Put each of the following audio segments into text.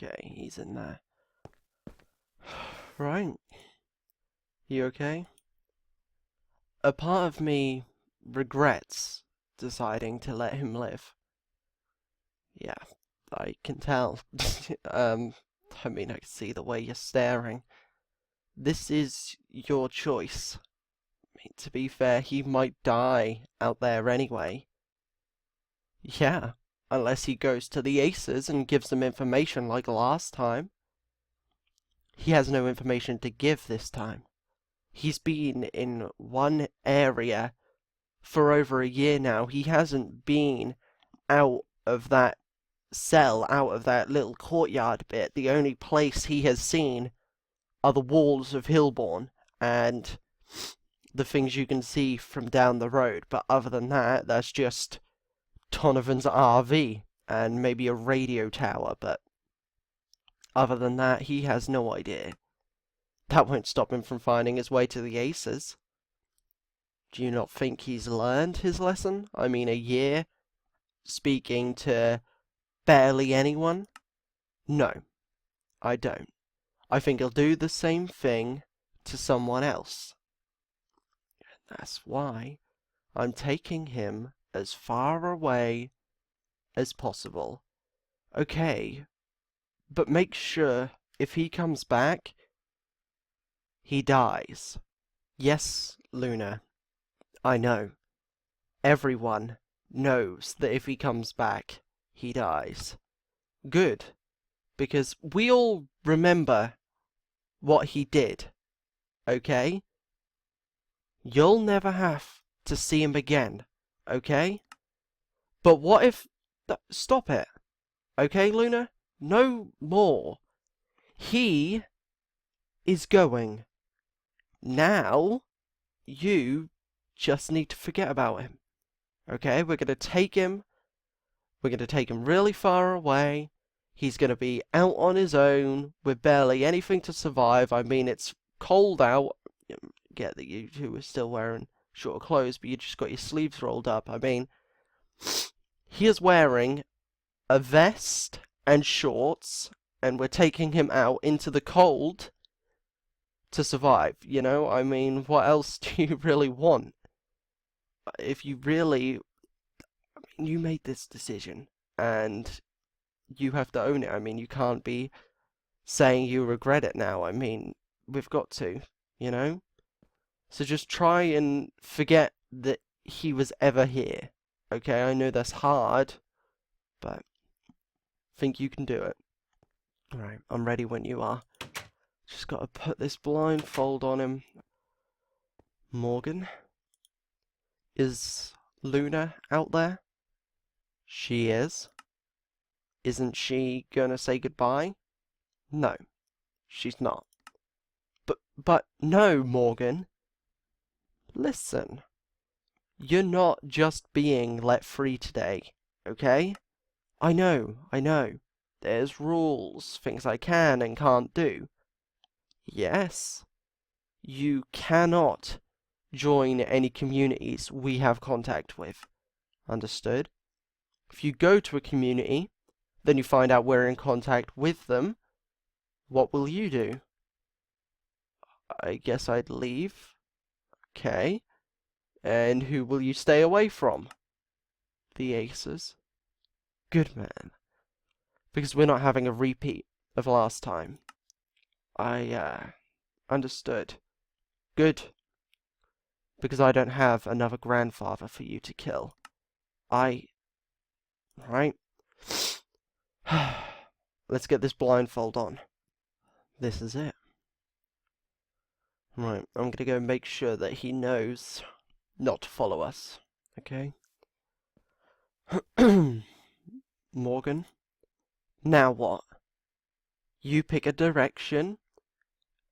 Okay, he's in there. Right. You okay? A part of me regrets deciding to let him live. Yeah, I can tell. I mean, I can see the way you're staring. This is your choice. I mean, to be fair, he might die out there anyway. Yeah, unless he goes to the Aces and gives them information like last time. He has no information to give this time. He's been in one area for over a year now. He hasn't been out of that cell, out of that little courtyard bit. The only place he has seen are the walls of Hillbourne and the things you can see from down the road. But other than that, that's just Donovan's RV and maybe a radio tower. But other than that, he has no idea. That won't stop him from finding his way to the Aces. Do you not think he's learned his lesson? I mean, a year speaking to barely anyone? No, I don't. I think he'll do the same thing to someone else. That's why I'm taking him as far away as possible. Okay, but make sure if he comes back, he dies. Yes, Luna, I know. Everyone knows that if he comes back, he dies. Good, because we all remember what he did, okay? You'll never have to see him again, okay? But what if... Stop it, okay, Luna? No more. He is going. Now, you just need to forget about him, okay? We're going to take him really far away. He's going to be out on his own with barely anything to survive. I mean, it's cold out. Get that you two are still wearing shorter clothes, but you just got your sleeves rolled up. I mean, he is wearing a vest and shorts, and we're taking him out into the cold to survive, you know? I mean, what else do you really want? If you really... I mean, you made this decision, and you have to own it. I mean, you can't be saying you regret it now. I mean, we've got to, you know? So just try and forget that he was ever here. Okay, I know that's hard, but I think you can do it. Alright, I'm ready when you are. Just gotta put this blindfold on him. Morgan? Is Luna out there? She is. Isn't she gonna say goodbye? No, she's not. But no, Morgan. Listen. You're not just being let free today, okay? I know. There's rules, things I can and can't do. Yes. You cannot join any communities we have contact with. Understood? If you go to a community, then you find out we're in contact with them, what will you do? I guess I'd leave. Okay. And who will you stay away from? The Aces. Good man. Because we're not having a repeat of last time. I, understood. Good. Because I don't have another grandfather for you to kill. Right? Let's get this blindfold on. This is it. Right, I'm gonna go make sure that he knows not to follow us. Okay? Morgan? Now what? You pick a direction,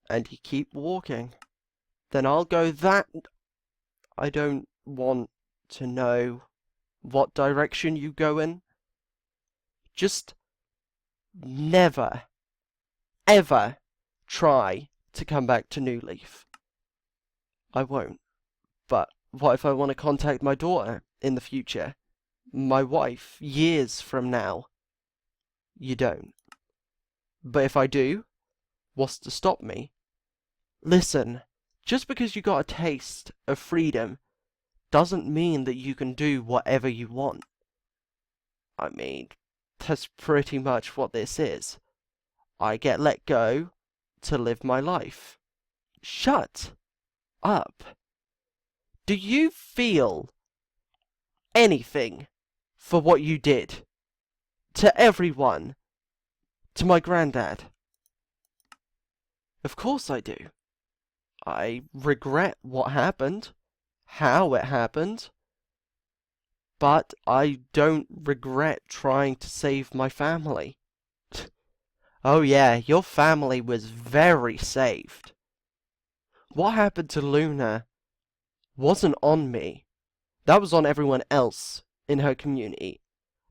and you keep walking. Then I'll go that... I don't want to know what direction you go in. Just never, ever try to come back to New Leaf. I won't. But what if I want to contact my daughter in the future? My wife, years from now? You don't. But if I do, what's to stop me? Listen, just because you got a taste of freedom doesn't mean that you can do whatever you want. I mean, that's pretty much what this is. I get let go to live my life. Shut up. Do you feel anything for what you did? To everyone? To my granddad? Of course I do. I regret what happened, how it happened, but I don't regret trying to save my family. Oh yeah, your family was very saved. What happened to Luna wasn't on me. That was on everyone else in her community.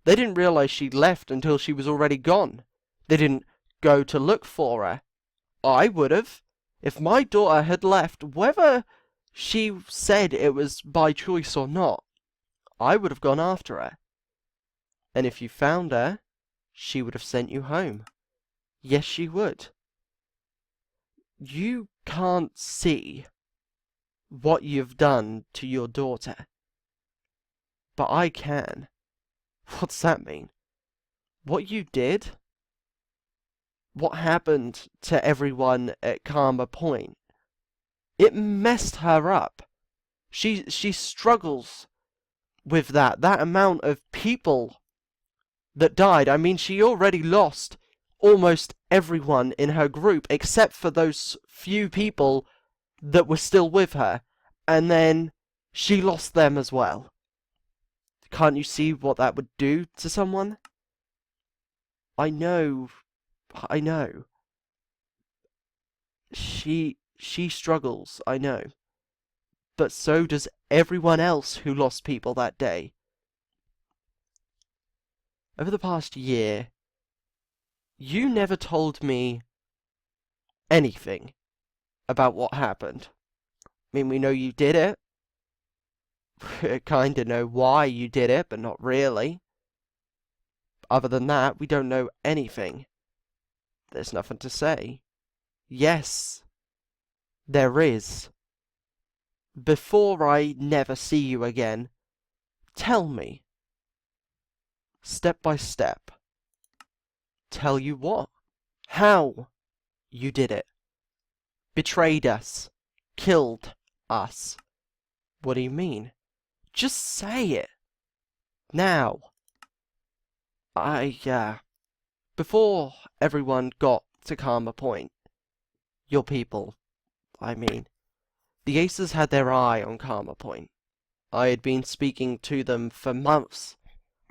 They didn't realize she'd left until she was already gone. They didn't go to look for her. I would have. If my daughter had left, whether she said it was by choice or not, I would have gone after her. And if you found her, she would have sent you home. Yes, she would. You can't see what you've done to your daughter. But I can. What's that mean? What you did? What happened to everyone at Karma Point? It messed her up. She struggles with that amount of people that died. I mean, she already lost almost everyone in her group except for those few people that were still with her, and then she lost them as well. Can't you see what that would do to someone? I know. She struggles, I know. But so does everyone else who lost people that day. Over the past year, you never told me anything about what happened. I mean, we know you did it. We kinda know why you did it, but not really. Other than that, we don't know anything. There's nothing to say. Yes, there is. Before I never see you again, tell me, step by step. Tell you what? How you did it. Betrayed us. Killed us. What do you mean? Just say it. Now. Before everyone got to Karma Point, your people, I mean, the Aces had their eye on Karma Point. I had been speaking to them for months,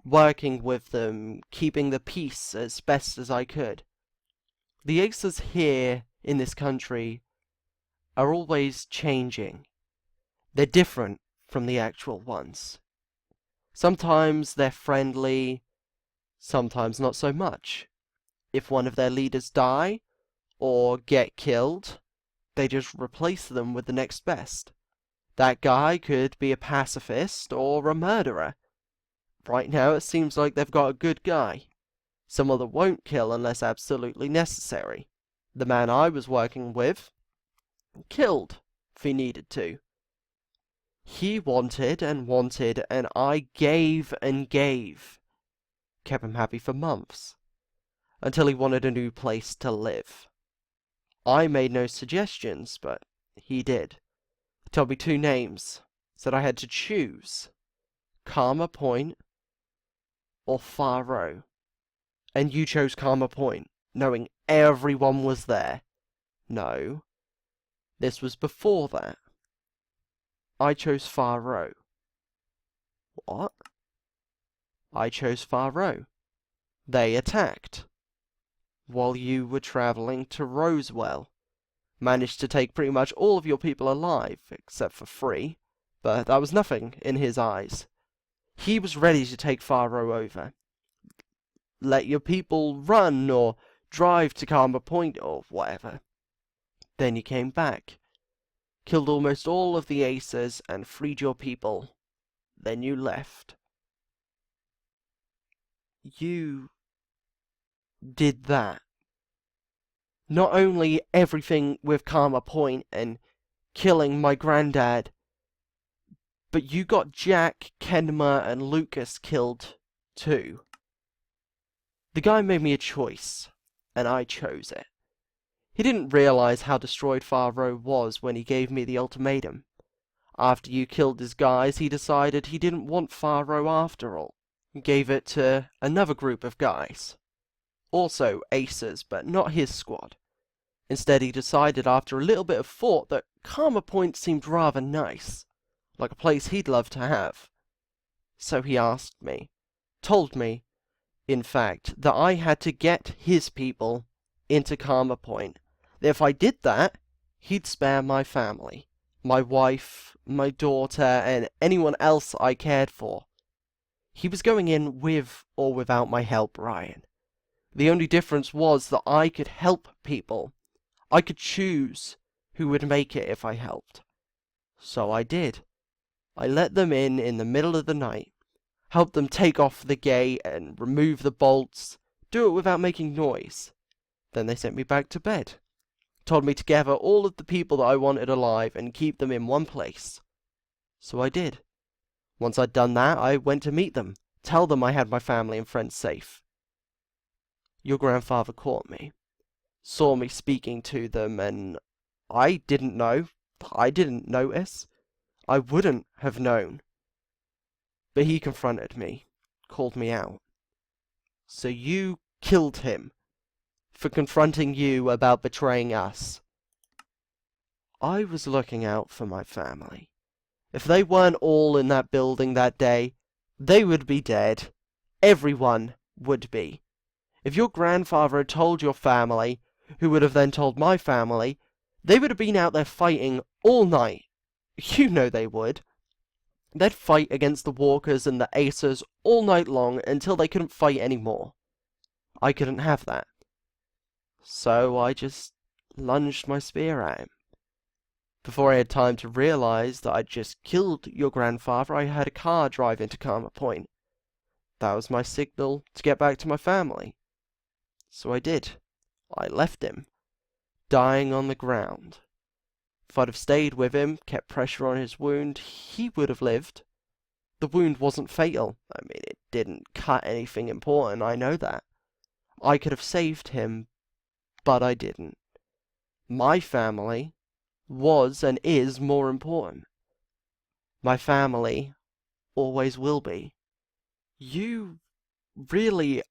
working with them, keeping the peace as best as I could. The Aces here in this country are always changing. They're different from the actual ones. Sometimes they're friendly, sometimes not so much. If one of their leaders die or get killed, they just replace them with the next best. That guy could be a pacifist or a murderer. Right now it seems like they've got a good guy. Someone that won't kill unless absolutely necessary. The man I was working with killed if he needed to. He wanted and wanted, and I gave and gave. Kept him happy for months, until he wanted a new place to live. I made no suggestions, but he did. He told me two names, said I had to choose, Karma Point or Faro. And you chose Karma Point, knowing everyone was there. No, this was before that. I chose Faro. What? I chose Faro. They attacked. While you were travelling to Rosewell. Managed to take pretty much all of your people alive, except for 3. But that was nothing in his eyes. He was ready to take Faro over. Let your people run or drive to Karma Point or whatever. Then you came back. Killed almost all of the Aces and freed your people. Then you left. You did that. Not only everything with Karma Point and killing my granddad, but you got Jack, Kenma, and Lucas killed too. The guy made me a choice, and I chose it. He didn't realize how destroyed Faro was when he gave me the ultimatum. After you killed his guys, he decided he didn't want Faro after all. He gave it to another group of guys. Also aces, but not his squad. Instead, he decided after a little bit of thought that Karma Point seemed rather nice, like a place he'd love to have. So he asked me, told me, in fact, that I had to get his people into Karma Point. That if I did that, he'd spare my family, my wife, my daughter, and anyone else I cared for. He was going in with or without my help, Ryan. The only difference was that I could help people. I could choose who would make it if I helped. So I did. I let them in the middle of the night, helped them take off the gate and remove the bolts, do it without making noise. Then they sent me back to bed. Told me to gather all of the people that I wanted alive and keep them in one place. So I did. Once I'd done that, I went to meet them, tell them I had my family and friends safe. Your grandfather caught me, saw me speaking to them, and I didn't know. I didn't notice. I wouldn't have known. But he confronted me, called me out. So you killed him for confronting you about betraying us. I was looking out for my family. If they weren't all in that building that day, they would be dead. Everyone would be. If your grandfather had told your family, who would have then told my family, they would have been out there fighting all night. You know they would. They'd fight against the walkers and the acers all night long until they couldn't fight anymore. I couldn't have that. So I just lunged my spear at him. Before I had time to realize that I'd just killed your grandfather, I heard a car drive into Karma Point. That was my signal to get back to my family. So I did. I left him, dying on the ground. If I'd have stayed with him, kept pressure on his wound, he would have lived. The wound wasn't fatal. I mean, it didn't cut anything important, I know that. I could have saved him, but I didn't. My family was and is more important. My family always will be. You really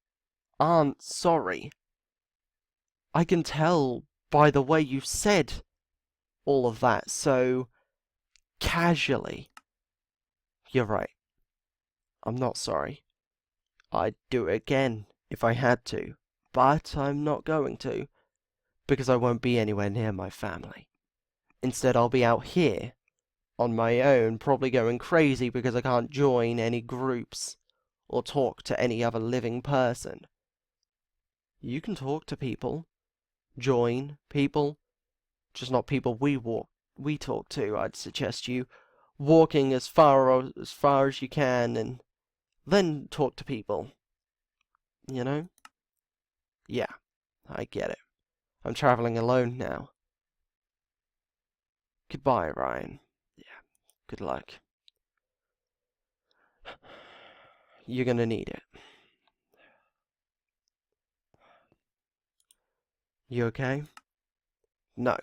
aren't sorry. I can tell by the way you said all of that so casually. You're right. I'm not sorry. I'd do it again if I had to, but I'm not going to, because I won't be anywhere near my family. Instead, I'll be out here, on my own, probably going crazy because I can't join any groups or talk to any other living person. You can talk to people, join people, just not people we talk to. I'd suggest you walking as far as you can and then talk to people. You know? Yeah, I get it. I'm traveling alone now. Goodbye, Ryan. Yeah, good luck. You're gonna need it. You okay? No.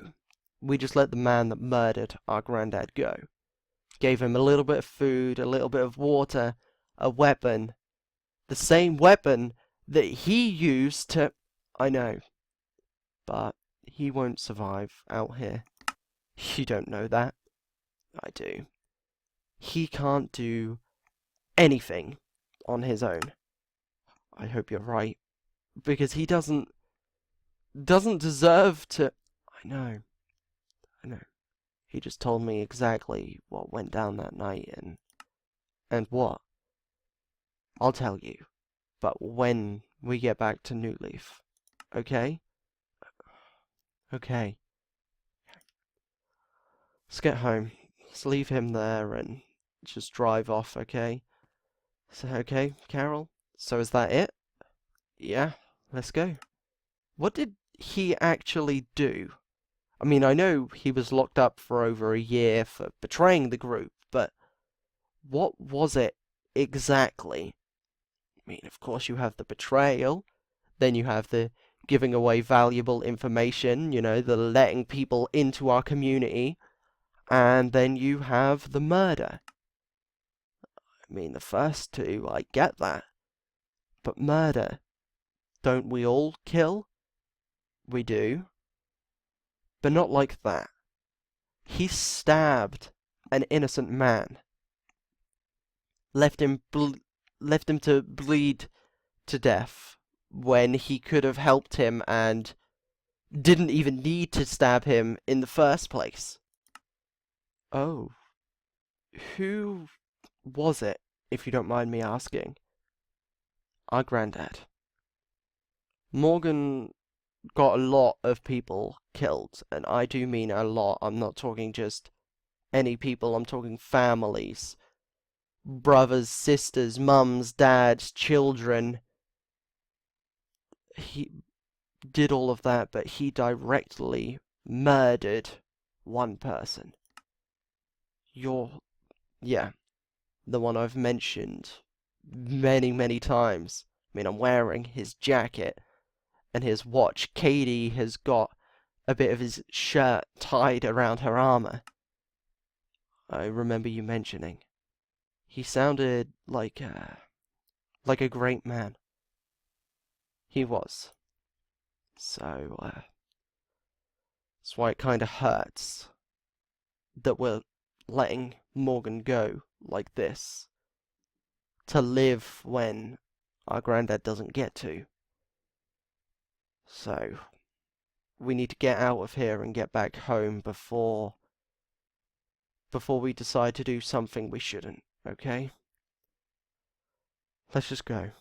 We just let the man that murdered our granddad go. Gave him a little bit of food, a little bit of water, a weapon. The same weapon that he used to... I know. But he won't survive out here. You don't know that. I do. He can't do anything on his own. I hope you're right. Because he doesn't deserve to... I know. He just told me exactly what went down that night and what. I'll tell you. But when we get back to New Leaf. Okay? Okay. Let's get home. Let's leave him there and just drive off, okay? So, okay, Carol? So is that it? Yeah, let's go. What did he actually do? I mean, I know he was locked up for over a year for betraying the group, but what was it exactly? I mean, of course you have the betrayal, then you have the giving away valuable information, the letting people into our community, and then you have the murder. I mean, the first two, I get that. But murder, don't we all kill? We do. But not like that. He stabbed an innocent man. Left him to bleed to death when he could have helped him and didn't even need to stab him in the first place. Oh, who was it, if you don't mind me asking? Our granddad. Morgan got a lot of people killed, and I do mean a lot. I'm not talking just any people, I'm talking families. Brothers, sisters, mums, dads, children. He did all of that, but he directly murdered one person. Yeah, the one I've mentioned many, many times. I mean, I'm wearing his jacket and his watch. Katie has got a bit of his shirt tied around her armor. I remember you mentioning. He sounded like a great man. He was. So, that's why it kind of hurts that we're letting Morgan go like this. To live when our granddad doesn't get to. So, we need to get out of here and get back home before we decide to do something we shouldn't, okay? Let's just go.